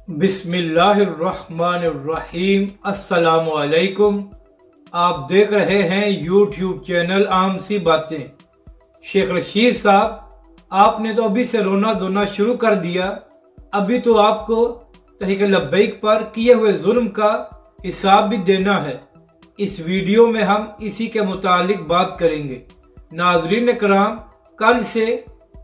بسم اللہ الرحمن الرحیم۔ السلام علیکم۔ آپ دیکھ رہے ہیں یوٹیوب چینل عام سی باتیں۔ شیخ رشید صاحب، آپ نے تو ابھی سے رونا دھونا شروع کر دیا۔ ابھی تو آپ کو تحریک لبیک پر کیے ہوئے ظلم کا حساب بھی دینا ہے۔ اس ویڈیو میں ہم اسی کے متعلق بات کریں گے۔ ناظرین کرام، کل سے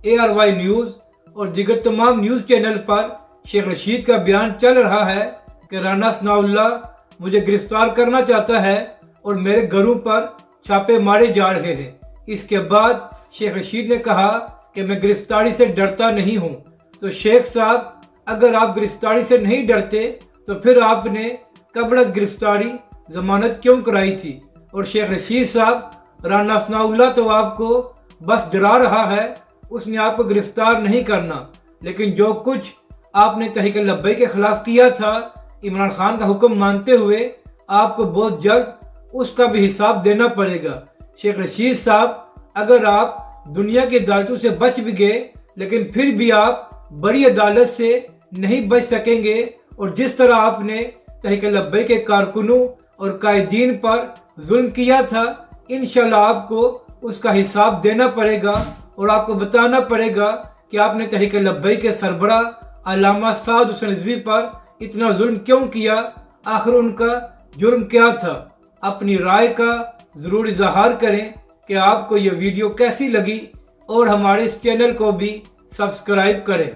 ARY نیوز اور دیگر تمام نیوز چینل پر شیخ رشید کا بیان چل رہا ہے کہ رانا ثناء اللہ مجھے گرفتار کرنا چاہتا ہے اور میرے گھروں پر چھاپے مارے جا رہے ہیں۔ اس کے بعد شیخ رشید نے کہا کہ میں گرفتاری سے ڈرتا نہیں ہوں۔ تو شیخ صاحب، اگر آپ گرفتاری سے نہیں ڈرتے تو پھر آپ نے قبل از گرفتاری ضمانت کیوں کرائی تھی؟ اور شیخ رشید صاحب، رانا ثناء اللہ تو آپ کو بس ڈرا رہا ہے، اس نے آپ کو گرفتار نہیں کرنا، لیکن جو کچھ آپ نے تحریک لبیک کے خلاف کیا تھا عمران خان کا حکم مانتے ہوئے، آپ کو بہت جلد اس کا بھی حساب دینا پڑے گا۔ شیخ رشید صاحب، اگر آپ دنیا کی عدالتوں سے بچ بھی گئے لیکن پھر بھی آپ بڑی عدالت سے نہیں بچ سکیں گے، اور جس طرح آپ نے تحریک لبیک کے کارکنوں اور قائدین پر ظلم کیا تھا، انشاءاللہ آپ کو اس کا حساب دینا پڑے گا اور آپ کو بتانا پڑے گا کہ آپ نے تحریک لبیک کے سربراہ علامہ سعد حسین رضوی پر اتنا ظلم کیوں کیا، آخر ان کا جرم کیا تھا۔ اپنی رائے کا ضرور اظہار کریں کہ آپ کو یہ ویڈیو کیسی لگی، اور ہمارے اس چینل کو بھی سبسکرائب کریں۔